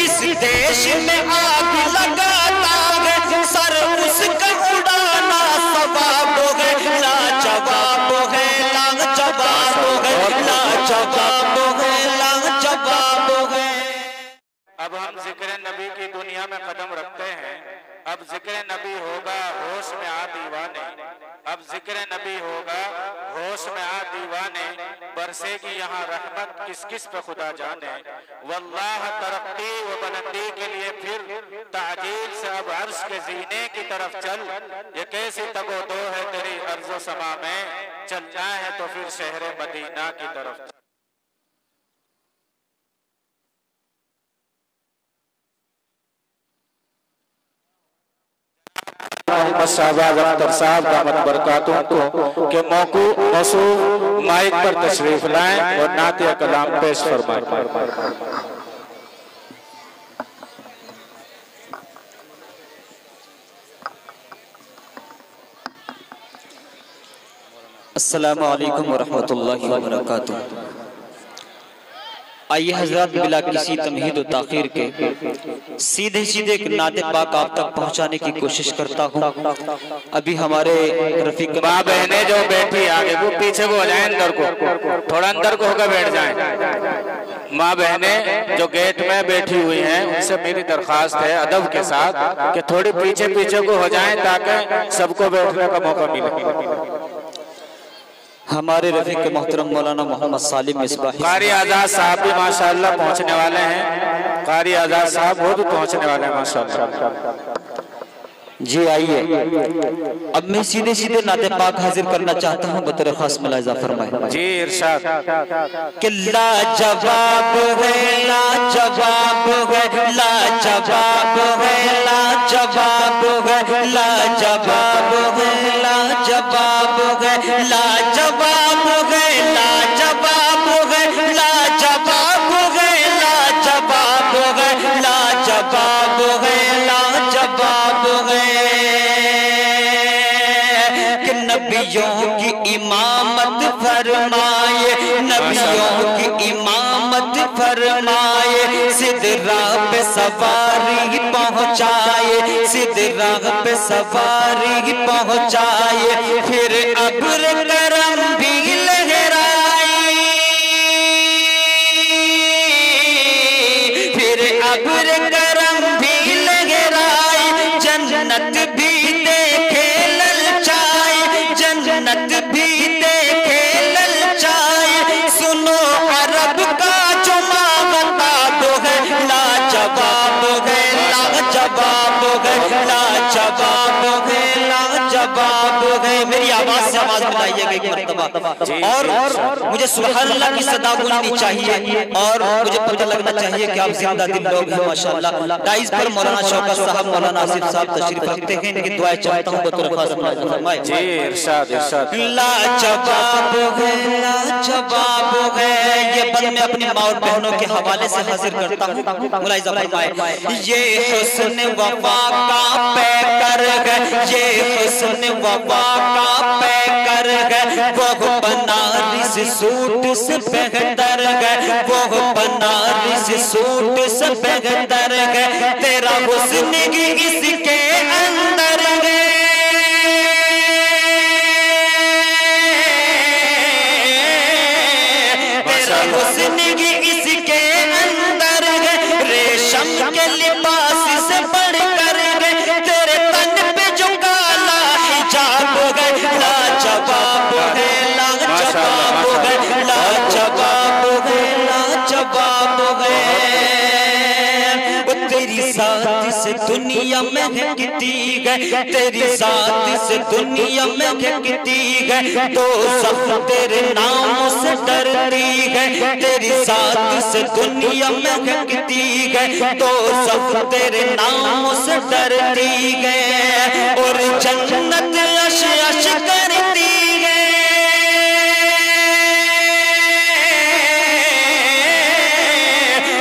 इस देश में आग लगाता है, सर उसका उड़ाना सवाब है, लाजवाब है, लाजवाब है, लाजवाब है, लाजवाब है। अब हम जिक्र नबी की दुनिया में कदम रखते हैं। अब जिक्र नबी होगा होश में आ दीवाने, अब जिक्र नबी होगा होश में आ दीवाने, बरसेगी यहाँ रहमत किस किस पे खुदा जाने। वल्लाह तरक्की व बुलंदी के लिए फिर ताजील से अब अर्श के जीने की तरफ चल, ये कैसी तगो दो है तेरी अर्ज़ो समा में, चलना है तो फिर शहर मदीना की तरफ। शहबाज अख्तर साहब दामद बरकातों को के मौसू माइक पर तशरीफ लाएं और नातिया कलाम पेश फरमाएं। अस्सलामु अलैकुम वरहमतुल्लाहि वबरकातुहू। आइए हजरत बिला किसी तमहीद और ताखीर के सीधे सीधे एक नाते पाक आप तक पहुंचाने की कोशिश करता हूं। अभी हमारे रफीक माँ बहने जो बैठी आगे वो पीछे को हो जाए, अंदर को थोड़ा अंदर को होकर बैठ जाएं। माँ बहने जो गेट में बैठी हुई हैं उनसे मेरी दरख्वास्त है अदब के साथ कि थोड़ी पीछे पीछे को हो जाएं ताकि सबको बैठने का मौका मिले। हमारे रफीक के मोहतरम मौलाना मोहम्मद सालिम मिसबाही कारी आजाद साहब भी माशाअल्लाह पहुंचने वाले हैं। कारी आजाद साहब वो भी पहुंचने वाले हैं माशाअल्लाह। जी आइए, अब मैं सीधे सीधे नाते पाक हाजिर करना चाहता हूँ, बतौर खास मुलाहिजा फरमाए। जी इरशाद। कि लाजवाब है, लाजवाब है, लाजवाब है, लाजवाब है, लाजवाब है, लाजवाब है, लाजवाब है, लाजवाब है, लाजवाब है, लाजवाब है, लाजवाब है, लाजवाब है। कि नबियों की इमामत फरमाए, नबियों की इमामत फरमाए, सिदरा पे सवारी पहुंचाए, सिदरा पे सवारी पहुंचाए, फिर अब्र करम भी लहराई, फिर अब्र करम भी लहराई, जन्नत भी देखे ललचाए, जन्नत भी देखे ललचाए। सुनो अरब का जो मामताब है, लाजवाब है, लाजवाब है, लाजवाब है, लाजवाब है। मेरी आवाज से आवाज मिलाइएगा एक मर्तबा। और मुझे सुभान अल्लाह की सदा बोलनी चाहिए और मुझे पता लगना चाहिए कि आप जिंदा दिल लोग हैं माशाअल्लाह। डाइस पर मौलाना शौकत साहब, मौलाना आसिफ साहब तशरीफ रखते हैं, इनकी दुआएं चाहता हूं बतौर खास मुलाहिजा फरमाएं। जी इरशाद इरशाद। लाजवाब है, लाजवाब है। ये बंद मैं अपनी माँ और बहनों के हवाले से हाजिर करता हूँ, मुलाहिजा फरमाएं। ये हुस्न वफा का पैकर है, ये हुस्न वफा का पैकर है, वो बनारस सूट से बेहतर है, वो बनारस सूट से बेहतर है, तेरा हुस्न ही इसके अंदर है, तेरा हुस्न ही इसके अंदर है, रेशम के लिबास से बढ़कर है, तेरे तन पे जो काला हिजाब है, लाजवाब है, लाजवाब है, लाजवाब है, लाजवाब है। वो तेरी साथ से दुनिया महकती है, तेरी साथ से दुनिया महकती है, तो सब तेरे नाम से डरती है, तेरी साथ से दुनिया महकती है, तो सब तेरे नाम से डरती है, और जन्नत अश अश करती है,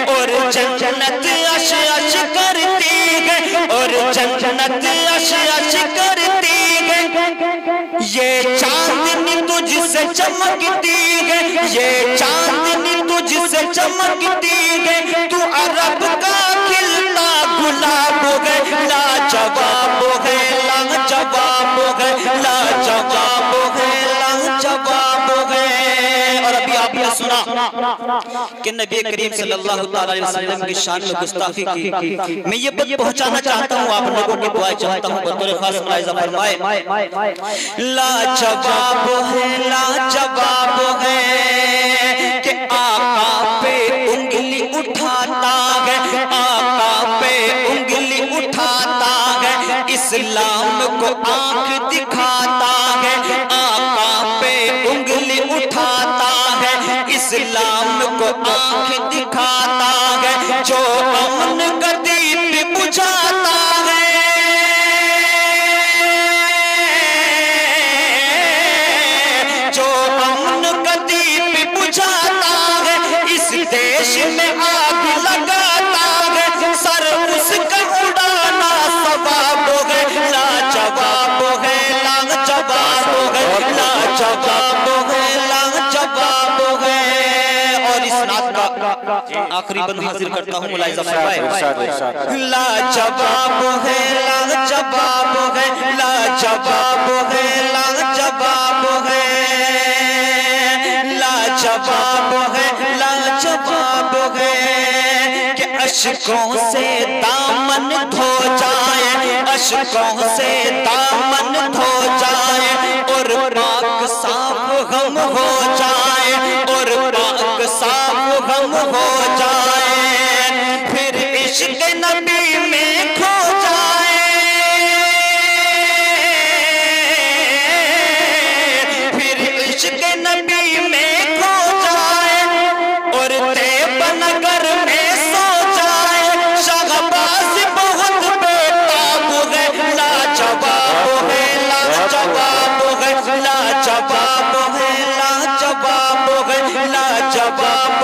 और जन्नत अश अश करती है, और जन्नत अश अश करती है। ये चांदनी तुझसे चमकती है, ये चांदनी तुझसे चमकती है, तू अरब का सुना कि नबी करीम सल्लल्लाहु अलैहि वसल्लम की शान में गुस्ताखी की। मैं ये बात पहुंचाना चाहता हूँ, आप लोगों की दुआ चाहता हूँ, बतौर खास मुलाहिजा फरमाए। लाजवाब है, लाजवाब है कि आका पे उंगली उठाता है, आका पे उंगली उठाता है, इस्लाम को आंख दिखाता है, आका पे उंगली उठाता है, इस्लाम को आंख दिखाता है, जो अमन का दीप बुझाता है, जो अमन का दीप बुझाता है, इस देश में आग लगाता है, सर उसका उड़ाना सवाब है, लाजवाब है, लाजवाब है, लाजवाब है, लाजवाब है। और इस नात का आखिरी बंद हाजिर करता हूँ, मुलाहिजा फरमाए। लाजवाब है, लाजवाब है, लाजवाब है, लाजवाब है, लाजवाब है, लाजवाब है कि अश्कों से दामन धो जाए, अश्कों से दामन धो जाए, और पाक साफ हम हो जाए, और पाक साफ हम हो जाए, फिर इश्क नबी में खो जाए, फिर इश्क नबी में खो जाए, और देवनगर में सो जाए, शहबाज बहुत बेताब है, लाजवाब है, लाजवाब है, लाजवाब है, लाजवाब है, लाजवाब